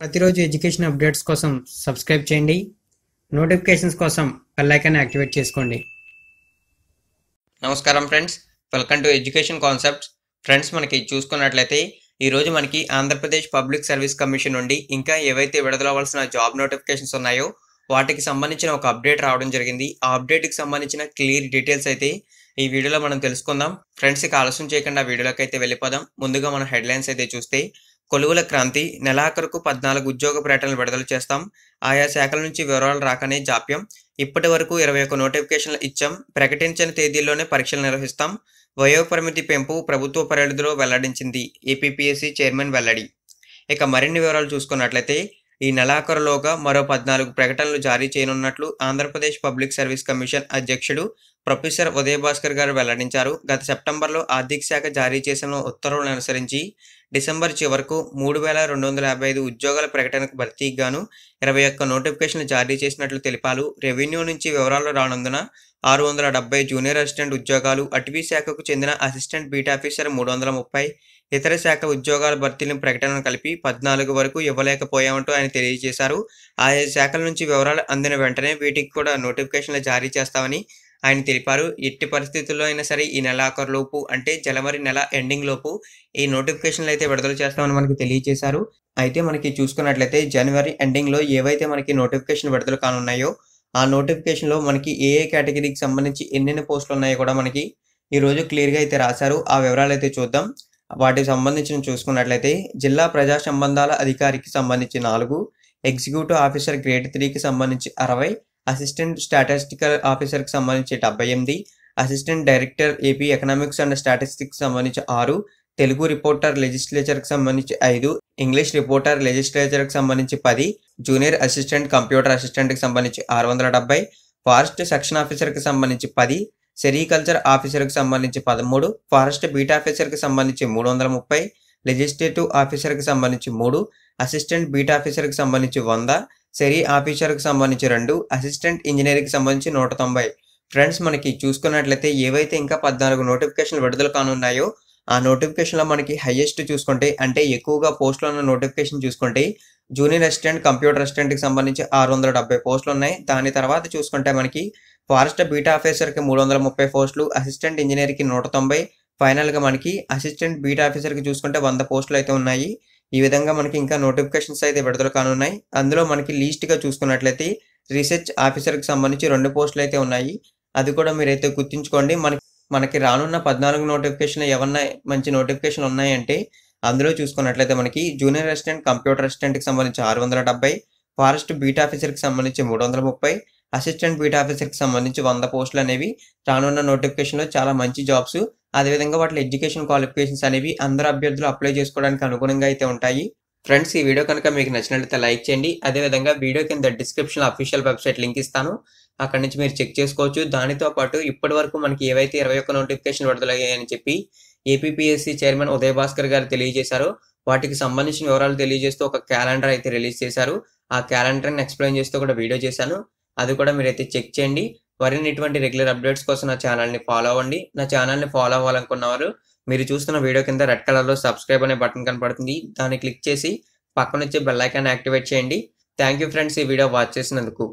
ప్రతిరోజు education updates కోసం subscribe చేయండి. నోటిఫికేషన్స్ కోసం బెల్ ఐకాన్ యాక్టివేట్ చేసుకోండి. నమస్కారం friends, welcome to education concepts. Friends, మనకి చూసుకున్నట్లయితే ఈరోజు మనకి ఆంధ్రప్రదేశ్ పబ్లిక్ సర్వీస్ కమిషన్ నుండి ఇంకా ఏవైతే విడుదలవ్వాల్సిన జాబ్ నోటిఫికేషన్స్ ఉన్నాయో వాటికి సంబంధించిన ఒక అప్డేట్ రావడం జరిగింది. ఆ అప్డేట్కి సంబంధించిన క్లియర్ డీటెయిల్స్ అయితే ఈ వీడియోలో మనం తెలుసుకుందాం. ఫ్రెండ్స్, ఇక ఆలస్యం చేయకుండా వీడియోలోకి అయితే వెళ్ళిపోదాం. ముందుగా మన హెడ్లైన్స్ అయితే చూస్తే, కొలువుల క్రాంతి, నెలాఖరుకు 14 ఉద్యోగ ప్రకటనలు విడుదల చేస్తాం. ఆయా శాఖల నుంచి వివరాలు రాకనే జాప్యం. ఇప్పటి వరకు 21 నోటిఫికేషన్లు ఇచ్చాం. ప్రకటించిన తేదీల్లోనే పరీక్షలు నిర్వహిస్తాం. వయోపరిమితి పెంపు ప్రభుత్వ పరిధిలో వెల్లడించింది. ఏపీపీఎస్సీ చైర్మన్ వెల్లడి. ఇక మరిన్ని వివరాలు చూసుకున్నట్లయితే, ఈ నెలాఖరులోగా మరో 14 ప్రకటనలు జారీ చేయనున్నట్లు ఆంధ్రప్రదేశ్ పబ్లిక్ సర్వీస్ కమిషన్ అధ్యక్షుడు ప్రొఫెసర్ ఉదయభాస్కర్ గారు వెల్లడించారు. గత సెప్టెంబర్లో ఆర్థిక శాఖ జారీ చేసిన ఉత్తర్వులను అనుసరించి డిసెంబర్ చివరకు 3255 ఉద్యోగాల ప్రకటనకు భర్తీకి గాను 21 నోటిఫికేషన్లు జారీ చేసినట్లు తెలిపారు. రెవెన్యూ నుంచి వివరాలు రానందున 670 జూనియర్ అసిస్టెంట్ ఉద్యోగాలు, అటవీ శాఖకు చెందిన అసిస్టెంట్ బీట్ ఆఫీసర్ 330, ఇతర శాఖ ఉద్యోగాల భర్తీలను ప్రకటనను కలిపి 14 వరకు ఇవ్వలేకపోయామంటూ ఆయన తెలియజేశారు. ఆయా శాఖల నుంచి వివరాలు అందిన వెంటనే వీటికి కూడా నోటిఫికేషన్లు జారీ చేస్తామని ఆయన తెలిపారు. ఎట్టి పరిస్థితుల్లో అయినా సరే ఈ నెలాఖరు లోపు, అంటే జనవరి నెల ఎండింగ్ లోపు ఈ నోటిఫికేషన్లు అయితే విడుదల చేస్తామని మనకి తెలియజేశారు. అయితే మనకి చూసుకున్నట్లయితే జనవరి ఎండింగ్లో ఏవైతే మనకి నోటిఫికేషన్ విడుదల కానున్నాయో ఆ నోటిఫికేషన్లో మనకి ఏ కేటగిరీకి సంబంధించి ఎన్నెన్ని పోస్టులు ఉన్నాయో కూడా మనకి ఈరోజు క్లియర్గా అయితే రాశారు. ఆ వివరాలు అయితే చూద్దాం. వాటికి సంబంధించిన చూసుకున్నట్లయితే, జిల్లా ప్రజా సంబంధాల అధికారికి సంబంధించి 4, ఎగ్జిక్యూటివ్ ఆఫీసర్ గ్రేడ్ 3కి సంబంధించి 60, అసిస్టెంట్ స్టాటిస్టికల్ ఆఫీసర్కి సంబంధించి 78, assistant director AP economics and statistics సంబంధించి 6, తెలుగు రిపోర్టర్ లెజిస్లేచర్కి సంబంధించి 5, ఇంగ్లీష్ రిపోర్టర్ లెజిస్లేచర్కి సంబంధించి 10, జూనియర్ అసిస్టెంట్ కంప్యూటర్ అసిస్టెంట్కి సంబంధించి 670, ఫారెస్ట్ సెక్షన్ ఆఫీసర్కి సంబంధించి 10, సెరికల్చర్ ఆఫీసర్కి సంబంధించి 13, ఫారెస్ట్ బీట్ ఆఫీసర్కి సంబంధించి 330, లెజిస్లేటివ్ ఆఫీసర్కి సంబంధించి 3, అసిస్టెంట్ బీట్ ఆఫీసర్కి సంబంధించి 100, సెరీ ఆఫీసర్కి సంబంధించి 2, అసిస్టెంట్ ఇంజనీర్కి సంబంధించి 190. ఫ్రెండ్స్, మనకి చూసుకున్నట్లయితే ఏవైతే ఇంకా 14 నోటిఫికేషన్లు విడుదల కానున్నాయో ఆ నోటిఫికేషన్లో మనకి హైయెస్ట్ చూసుకుంటే, అంటే ఎక్కువగా పోస్టులు ఉన్న నోటిఫికేషన్ చూసుకుంటే జూనియర్ అసిస్టెంట్ కంప్యూటర్ అసిస్టెంట్కి సంబంధించి 670 పోస్టులు ఉన్నాయి. దాని తర్వాత చూసుకుంటే మనకి ఫారెస్ట్ బీట్ ఆఫీసర్కి 330 పోస్టులు, అసిస్టెంట్ ఇంజనీర్కి 190, ఫైనల్గా మనకి అసిస్టెంట్ బీట్ ఆఫీసర్కి చూసుకుంటే 100 పోస్టులు అయితే ఉన్నాయి. ఈ విధంగా మనకి ఇంకా నోటిఫికేషన్స్ అయితే విడుదల కానున్నాయి. అందులో మనకి లీస్ట్గా చూసుకున్నట్లయితే రీసెర్చ్ ఆఫీసర్కి సంబంధించి 2 పోస్టులు అయితే ఉన్నాయి. అది కూడా మీరైతే గుర్తుంచుకోండి. మనకి రానున్న 14 నోటిఫికేషన్లు ఏమన్నా మంచి నోటిఫికేషన్లు ఉన్నాయంటే అందులో చూసుకున్నట్లయితే మనకి జూనియర్ అసిస్టెంట్ కంప్యూటర్ అసిస్టెంట్కి సంబంధించి 670, ఫారెస్ట్ బీట్ ఆఫీసర్కి సంబంధించి 330, అసిస్టెంట్ బీట్ ఆఫీసర్కి సంబంధించి 100 పోస్టులు అనేవి రానున్న నోటిఫికేషన్లో చాలా మంచి జాబ్స్. అదేవిధంగా వాటి ఎడ్యుకేషన్ క్వాలిఫికేషన్స్ అనేవి అందరు అభ్యర్థులు అప్లై చేసుకోవడానికి అనుగుణంగా అయితే ఉంటాయి. ఫ్రెండ్స్, ఈ వీడియో కనుక మీకు నచ్చినట్లయితే లైక్ చేయండి. అదేవిధంగా వీడియో కింద డిస్క్రిప్షన్లో అఫీషియల్ వెబ్సైట్ లింక్ ఇస్తాను, అక్కడి నుంచి మీరు చెక్ చేసుకోవచ్చు. దానితో పాటు ఇప్పటి వరకు మనకి ఏవైతే 21 నోటిఫికేషన్ విడుదలయ్యాయని చెప్పి ఏపీపీఎస్సీ చైర్మన్ ఉదయభాస్కర్ గారు తెలియజేశారో వాటికి సంబంధించిన వివరాలు తెలియజేస్తూ ఒక క్యాలెండర్ అయితే రిలీజ్ చేశారు. ఆ క్యాలెండర్ని ఎక్స్ప్లెయిన్ చేస్తూ కూడా వీడియో చేశాను, అది కూడా మీరైతే చెక్ చేయండి. మరిన్ని ఇటువంటి రెగ్యులర్ అప్డేట్స్ కోసం నా ఛానల్ని ఫాలో అవ్వండి. నా ఛానల్ని ఫాలో అవ్వాలనుకున్నవారు మీరు చూస్తున్న వీడియో కింద రెడ్ కలర్లో సబ్స్క్రైబ్ అనే బటన్ కనపడుతుంది, దాన్ని క్లిక్ చేసి పక్కన వచ్చే బెల్ ఐకాన్ యాక్టివేట్ చేయండి. థ్యాంక్ యూ ఫ్రెండ్స్, ఈ వీడియో వాచ్ చేసినందుకు.